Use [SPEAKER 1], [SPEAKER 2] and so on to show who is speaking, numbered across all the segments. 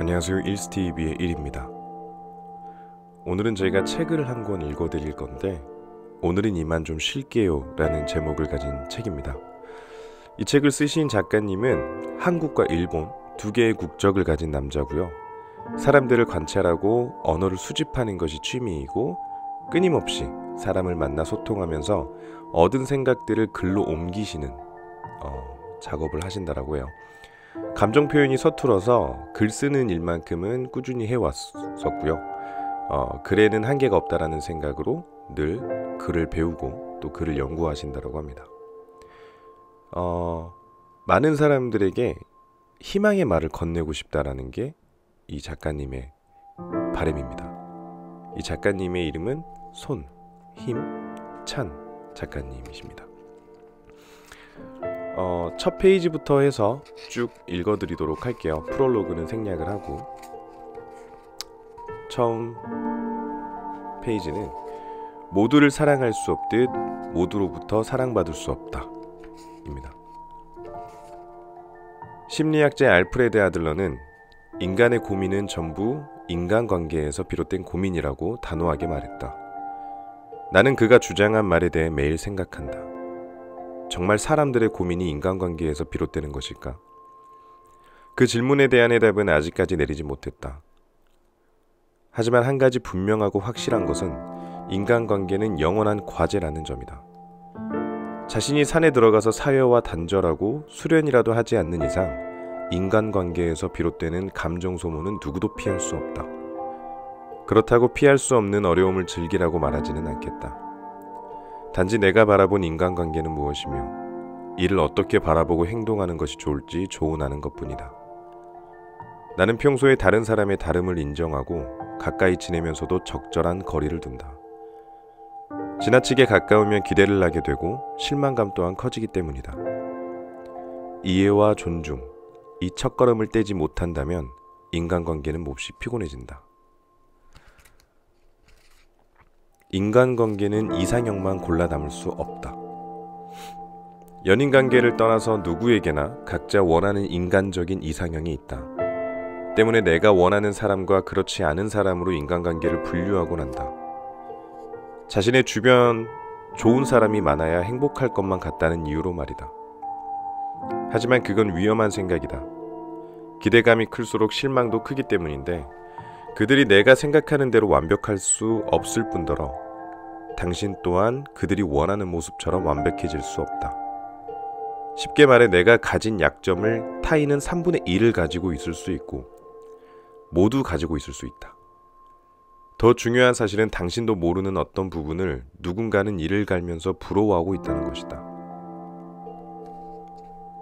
[SPEAKER 1] 안녕하세요. 일스TV의 일입니다. 오늘은 제가 책을 한 권 읽어드릴 건데 오늘은 이만 좀 쉴게요 라는 제목을 가진 책입니다. 이 책을 쓰신 작가님은 한국과 일본 두 개의 국적을 가진 남자고요. 사람들을 관찰하고 언어를 수집하는 것이 취미이고 끊임없이 사람을 만나 소통하면서 얻은 생각들을 글로 옮기시는 작업을 하신다라고 해요. 감정 표현이 서툴어서 글 쓰는 일만큼은 꾸준히 해왔었고요. 글에는 한계가 없다라는 생각으로 늘 글을 배우고 또 글을 연구하신다라고 합니다. 많은 사람들에게 희망의 말을 건네고 싶다라는 게 이 작가님의 바람입니다. 이 작가님의 이름은 손힘찬 작가님이십니다. 첫 페이지부터 해서 쭉 읽어드리도록 할게요. 프롤로그는 생략을 하고 처음 페이지는 모두를 사랑할 수 없듯 모두로부터 사랑받을 수 없다 입니다. 심리학자 알프레드 아들러는 인간의 고민은 전부 인간관계에서 비롯된 고민이라고 단호하게 말했다. 나는 그가 주장한 말에 대해 매일 생각한다. 정말 사람들의 고민이 인간관계에서 비롯되는 것일까? 그 질문에 대한 해답은 아직까지 내리지 못했다. 하지만 한 가지 분명하고 확실한 것은 인간관계는 영원한 과제라는 점이다. 자신이 산에 들어가서 사회와 단절하고 수련이라도 하지 않는 이상 인간관계에서 비롯되는 감정 소모는 누구도 피할 수 없다. 그렇다고 피할 수 없는 어려움을 즐기라고 말하지는 않겠다. 단지 내가 바라본 인간관계는 무엇이며 이를 어떻게 바라보고 행동하는 것이 좋을지 조언하는 것뿐이다. 나는 평소에 다른 사람의 다름을 인정하고 가까이 지내면서도 적절한 거리를 둔다. 지나치게 가까우면 기대를 하게 되고 실망감 또한 커지기 때문이다. 이해와 존중, 이 첫걸음을 떼지 못한다면 인간관계는 몹시 피곤해진다. 인간관계는 이상형만 골라 담을 수 없다. 연인관계를 떠나서 누구에게나 각자 원하는 인간적인 이상형이 있다. 때문에 내가 원하는 사람과 그렇지 않은 사람으로 인간관계를 분류하곤 한다. 자신의 주변 좋은 사람이 많아야 행복할 것만 같다는 이유로 말이다. 하지만 그건 위험한 생각이다. 기대감이 클수록 실망도 크기 때문인데 그들이 내가 생각하는 대로 완벽할 수 없을 뿐더러 당신 또한 그들이 원하는 모습처럼 완벽해질 수 없다. 쉽게 말해 내가 가진 약점을 타인은 3분의 1을 가지고 있을 수 있고 모두 가지고 있을 수 있다. 더 중요한 사실은 당신도 모르는 어떤 부분을 누군가는 이를 갈면서 부러워하고 있다는 것이다.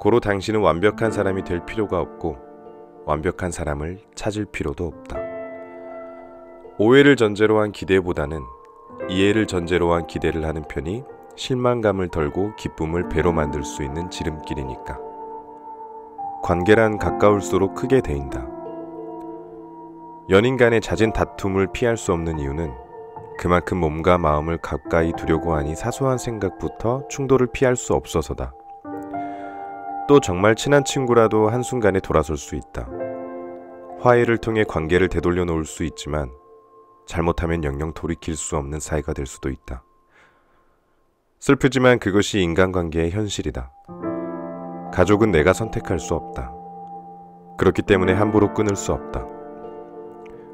[SPEAKER 1] 고로 당신은 완벽한 사람이 될 필요가 없고 완벽한 사람을 찾을 필요도 없다. 오해를 전제로 한 기대보다는 이해를 전제로 한 기대를 하는 편이 실망감을 덜고 기쁨을 배로 만들 수 있는 지름길이니까. 관계란 가까울수록 크게 데인다. 연인 간의 잦은 다툼을 피할 수 없는 이유는 그만큼 몸과 마음을 가까이 두려고 하니 사소한 생각부터 충돌을 피할 수 없어서다. 또 정말 친한 친구라도 한순간에 돌아설 수 있다. 화해를 통해 관계를 되돌려 놓을 수 있지만 잘못하면 영영 돌이킬 수 없는 사이가 될 수도 있다. 슬프지만 그것이 인간관계의 현실이다. 가족은 내가 선택할 수 없다. 그렇기 때문에 함부로 끊을 수 없다.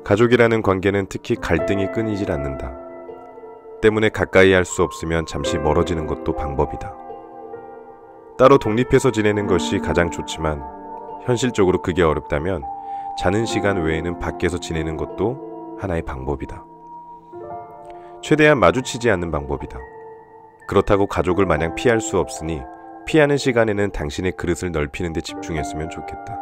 [SPEAKER 1] 가족이라는 관계는 특히 갈등이 끊이질 않는다. 때문에 가까이 할 수 없으면 잠시 멀어지는 것도 방법이다. 따로 독립해서 지내는 것이 가장 좋지만 현실적으로 그게 어렵다면 자는 시간 외에는 밖에서 지내는 것도 하나의 방법이다. 최대한 마주치지 않는 방법이다. 그렇다고 가족을 마냥 피할 수 없으니 피하는 시간에는 당신의 그릇을 넓히는 데 집중했으면 좋겠다.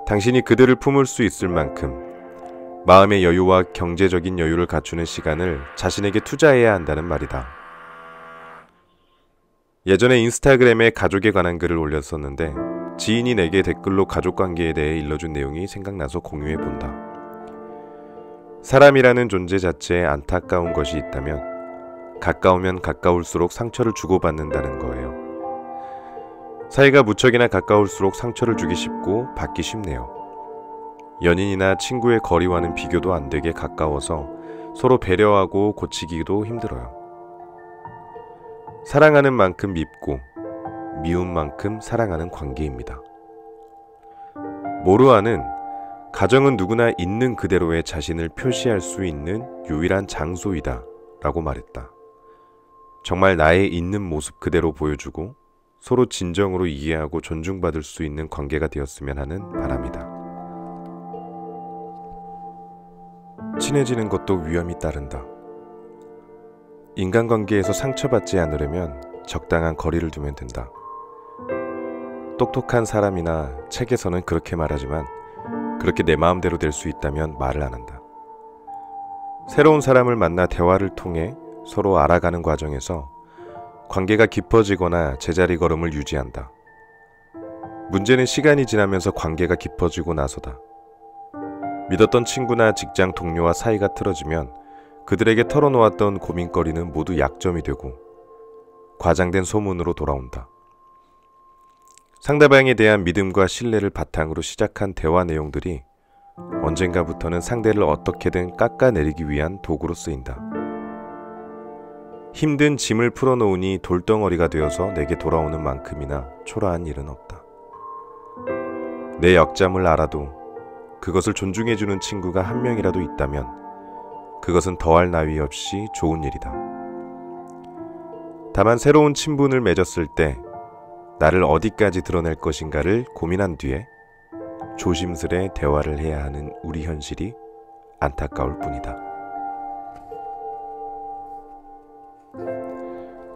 [SPEAKER 1] 당신이 그들을 품을 수 있을 만큼 마음의 여유와 경제적인 여유를 갖추는 시간을 자신에게 투자해야 한다는 말이다. 예전에 인스타그램에 가족에 관한 글을 올렸었는데 지인이 내게 댓글로 가족관계에 대해 일러준 내용이 생각나서 공유해본다. 사람이라는 존재 자체에 안타까운 것이 있다면 가까우면 가까울수록 상처를 주고받는다는 거예요. 사이가 무척이나 가까울수록 상처를 주기 쉽고 받기 쉽네요. 연인이나 친구의 거리와는 비교도 안 되게 가까워서 서로 배려하고 고치기도 힘들어요. 사랑하는 만큼 밉고 미운 만큼 사랑하는 관계입니다. 모루아는 가정은 누구나 있는 그대로의 자신을 표시할 수 있는 유일한 장소이다 라고 말했다. 정말 나의 있는 모습 그대로 보여주고 서로 진정으로 이해하고 존중받을 수 있는 관계가 되었으면 하는 바람이다. 친해지는 것도 위험이 따른다. 인간관계에서 상처받지 않으려면 적당한 거리를 두면 된다. 똑똑한 사람이나 책에서는 그렇게 말하지만 그렇게 내 마음대로 될 수 있다면 말을 안 한다. 새로운 사람을 만나 대화를 통해 서로 알아가는 과정에서 관계가 깊어지거나 제자리 걸음을 유지한다. 문제는 시간이 지나면서 관계가 깊어지고 나서다. 믿었던 친구나 직장 동료와 사이가 틀어지면 그들에게 털어놓았던 고민거리는 모두 약점이 되고 과장된 소문으로 돌아온다. 상대방에 대한 믿음과 신뢰를 바탕으로 시작한 대화 내용들이 언젠가부터는 상대를 어떻게든 깎아내리기 위한 도구로 쓰인다. 힘든 짐을 풀어놓으니 돌덩어리가 되어서 내게 돌아오는 만큼이나 초라한 일은 없다. 내 역잠을 알아도 그것을 존중해주는 친구가 한 명이라도 있다면 그것은 더할 나위 없이 좋은 일이다. 다만 새로운 친분을 맺었을 때 나를 어디까지 드러낼 것인가를 고민한 뒤에 조심스레 대화를 해야 하는 우리 현실이 안타까울 뿐이다.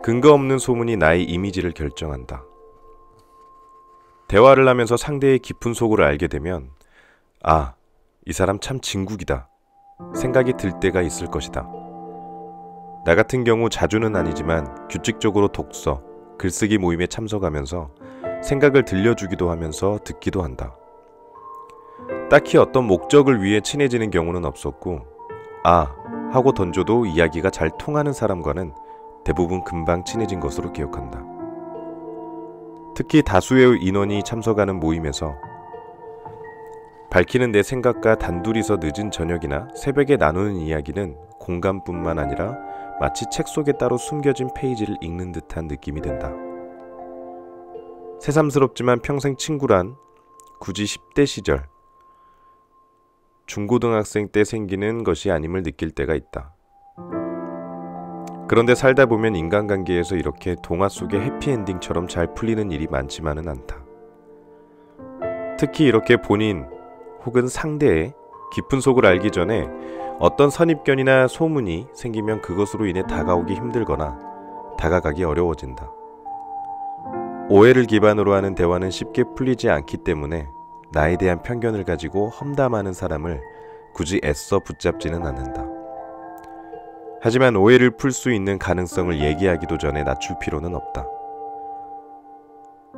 [SPEAKER 1] 근거 없는 소문이 나의 이미지를 결정한다. 대화를 하면서 상대의 깊은 속을 알게 되면 아, 이 사람 참 진국이다 생각이 들 때가 있을 것이다. 나 같은 경우 자주는 아니지만 규칙적으로 독서, 글쓰기 모임에 참석하면서 생각을 들려주기도 하면서 듣기도 한다. 딱히 어떤 목적을 위해 친해지는 경우는 없었고 아 하고 던져도 이야기가 잘 통하는 사람과는 대부분 금방 친해진 것으로 기억한다. 특히 다수의 인원이 참석하는 모임에서 밝히는 내 생각과 단둘이서 늦은 저녁이나 새벽에 나누는 이야기는 공감뿐만 아니라 마치 책 속에 따로 숨겨진 페이지를 읽는 듯한 느낌이 든다. 새삼스럽지만 평생 친구란 굳이 10대 시절, 중고등학생 때 생기는 것이 아님을 느낄 때가 있다. 그런데 살다 보면 인간관계에서 이렇게 동화 속의 해피엔딩처럼 잘 풀리는 일이 많지만은 않다. 특히 이렇게 본인 혹은 상대의 깊은 속을 알기 전에 어떤 선입견이나 소문이 생기면 그것으로 인해 다가오기 힘들거나 다가가기 어려워진다. 오해를 기반으로 하는 대화는 쉽게 풀리지 않기 때문에 나에 대한 편견을 가지고 험담하는 사람을 굳이 애써 붙잡지는 않는다. 하지만 오해를 풀 수 있는 가능성을 얘기하기도 전에 낮출 필요는 없다.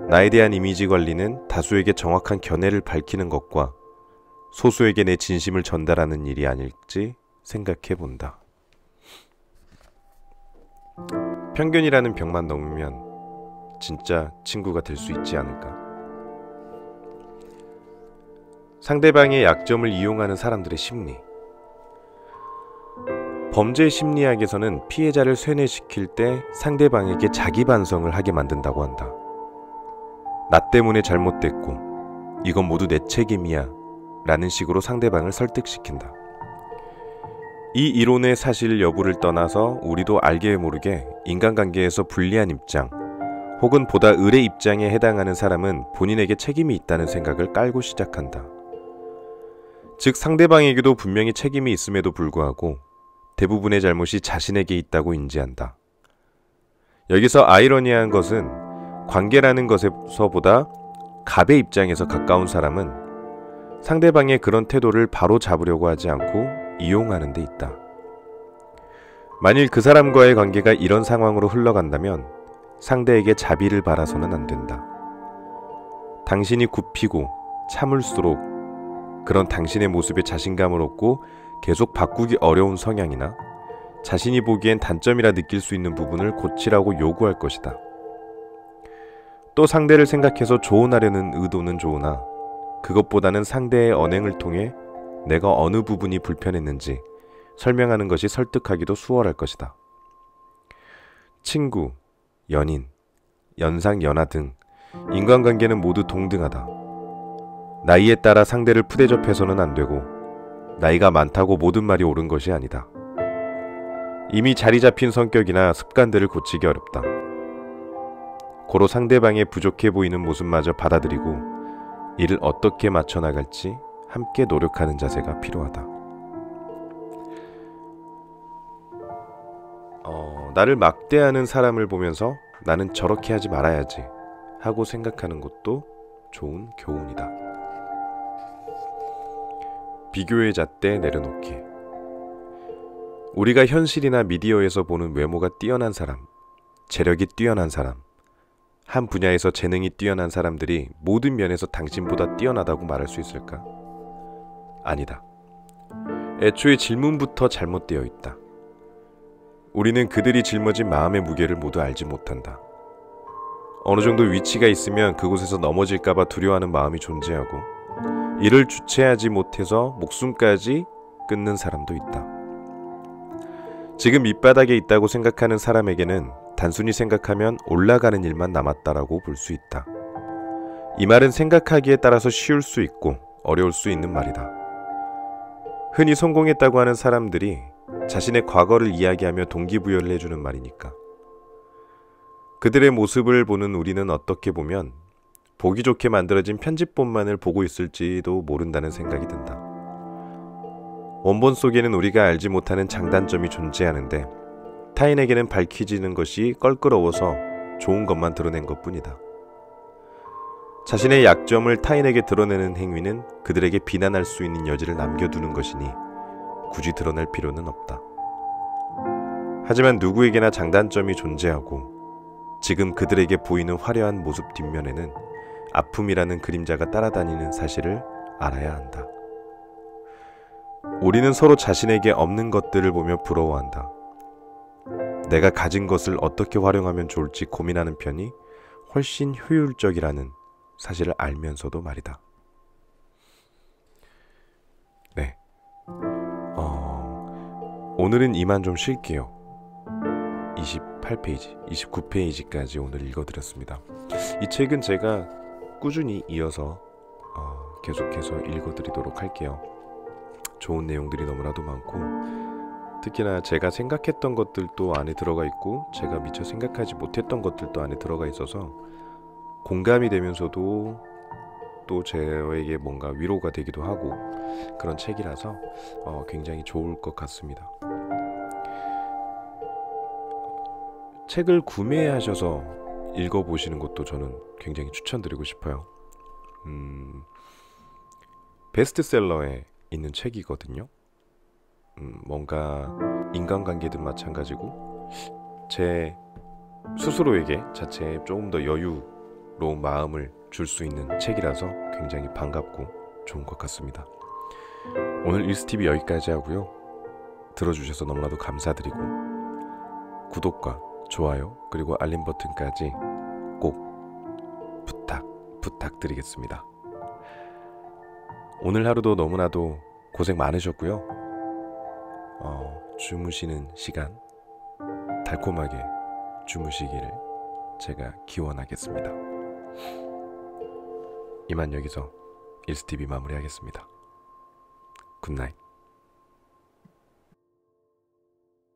[SPEAKER 1] 나에 대한 이미지 관리는 다수에게 정확한 견해를 밝히는 것과 소수에게 내 진심을 전달하는 일이 아닐지 생각해 본다. 편견이라는 벽만 넘으면 진짜 친구가 될 수 있지 않을까? 상대방의 약점을 이용하는 사람들의 심리. 범죄 심리학에서는 피해자를 쇠뇌시킬 때 상대방에게 자기 반성을 하게 만든다고 한다. 나 때문에 잘못됐고 이건 모두 내 책임이야 라는 식으로 상대방을 설득시킨다. 이 이론의 사실 여부를 떠나서 우리도 알게 모르게 인간관계에서 불리한 입장 혹은 보다 을의 입장에 해당하는 사람은 본인에게 책임이 있다는 생각을 깔고 시작한다. 즉 상대방에게도 분명히 책임이 있음에도 불구하고 대부분의 잘못이 자신에게 있다고 인지한다. 여기서 아이러니한 것은 관계라는 것에서보다 갑의 입장에서 가까운 사람은 상대방의 그런 태도를 바로 잡으려고 하지 않고 이용하는 데 있다. 만일 그 사람과의 관계가 이런 상황으로 흘러간다면 상대에게 자비를 바라서는 안 된다. 당신이 굽히고 참을수록 그런 당신의 모습에 자신감을 얻고 계속 바꾸기 어려운 성향이나 자신이 보기엔 단점이라 느낄 수 있는 부분을 고치라고 요구할 것이다. 또 상대를 생각해서 조언하려는 의도는 좋으나 그것보다는 상대의 언행을 통해 내가 어느 부분이 불편했는지 설명하는 것이 설득하기도 수월할 것이다. 친구, 연인, 연상, 연하 등 인간관계는 모두 동등하다. 나이에 따라 상대를 푸대접해서는 안 되고 나이가 많다고 모든 말이 옳은 것이 아니다. 이미 자리 잡힌 성격이나 습관들을 고치기 어렵다. 고로 상대방의 부족해 보이는 모습마저 받아들이고 이를 어떻게 맞춰 나갈지 함께 노력하는 자세가 필요하다. 나를 막대하는 사람을 보면서 나는 저렇게 하지 말아야지 하고 생각하는 것도 좋은 교훈이다. 비교의 잣대 내려놓기. 우리가 현실이나 미디어에서 보는 외모가 뛰어난 사람, 재력이 뛰어난 사람, 한 분야에서 재능이 뛰어난 사람들이 모든 면에서 당신보다 뛰어나다고 말할 수 있을까? 아니다. 애초에 질문부터 잘못되어 있다. 우리는 그들이 짊어진 마음의 무게를 모두 알지 못한다. 어느 정도 위치가 있으면 그곳에서 넘어질까봐 두려워하는 마음이 존재하고 이를 주체하지 못해서 목숨까지 끊는 사람도 있다. 지금 밑바닥에 있다고 생각하는 사람에게는 단순히 생각하면 올라가는 일만 남았다라고 볼 수 있다. 이 말은 생각하기에 따라서 쉬울 수 있고 어려울 수 있는 말이다. 흔히 성공했다고 하는 사람들이 자신의 과거를 이야기하며 동기부여를 해주는 말이니까. 그들의 모습을 보는 우리는 어떻게 보면 보기 좋게 만들어진 편집본만을 보고 있을지도 모른다는 생각이 든다. 원본 속에는 우리가 알지 못하는 장단점이 존재하는데 타인에게는 밝혀지는 것이 껄끄러워서 좋은 것만 드러낸 것뿐이다. 자신의 약점을 타인에게 드러내는 행위는 그들에게 비난할 수 있는 여지를 남겨두는 것이니 굳이 드러낼 필요는 없다. 하지만 누구에게나 장단점이 존재하고 지금 그들에게 보이는 화려한 모습 뒷면에는 아픔이라는 그림자가 따라다니는 사실을 알아야 한다. 우리는 서로 자신에게 없는 것들을 보며 부러워한다. 내가 가진 것을 어떻게 활용하면 좋을지 고민하는 편이 훨씬 효율적이라는 사실을 알면서도 말이다. 네. 오늘은 이만 좀 쉴게요. 28페이지, 29페이지까지 오늘 읽어드렸습니다. 이 책은 제가 꾸준히 이어서 계속해서 읽어드리도록 할게요. 좋은 내용들이 너무나도 많고 특히나 제가 생각했던 것들도 안에 들어가 있고 제가 미처 생각하지 못했던 것들도 안에 들어가 있어서 공감이 되면서도 또 저에게 뭔가 위로가 되기도 하고 그런 책이라서 굉장히 좋을 것 같습니다. 책을 구매하셔서 읽어보시는 것도 저는 굉장히 추천드리고 싶어요. 베스트셀러에 있는 책이거든요. 뭔가 인간관계든 마찬가지고 제 스스로에게 자체에 조금 더 여유로운 마음을 줄 수 있는 책이라서 굉장히 반갑고 좋은 것 같습니다. 오늘 일스TV 여기까지 하고요. 들어주셔서 너무나도 감사드리고 구독과 좋아요 그리고 알림 버튼까지 꼭 부탁드리겠습니다. 오늘 하루도 너무나도 고생 많으셨고요. 주무시는 시간 달콤하게 주무시기를 제가 기원하겠습니다. 이만 여기서 일스TV 마무리하겠습니다. 굿나잇.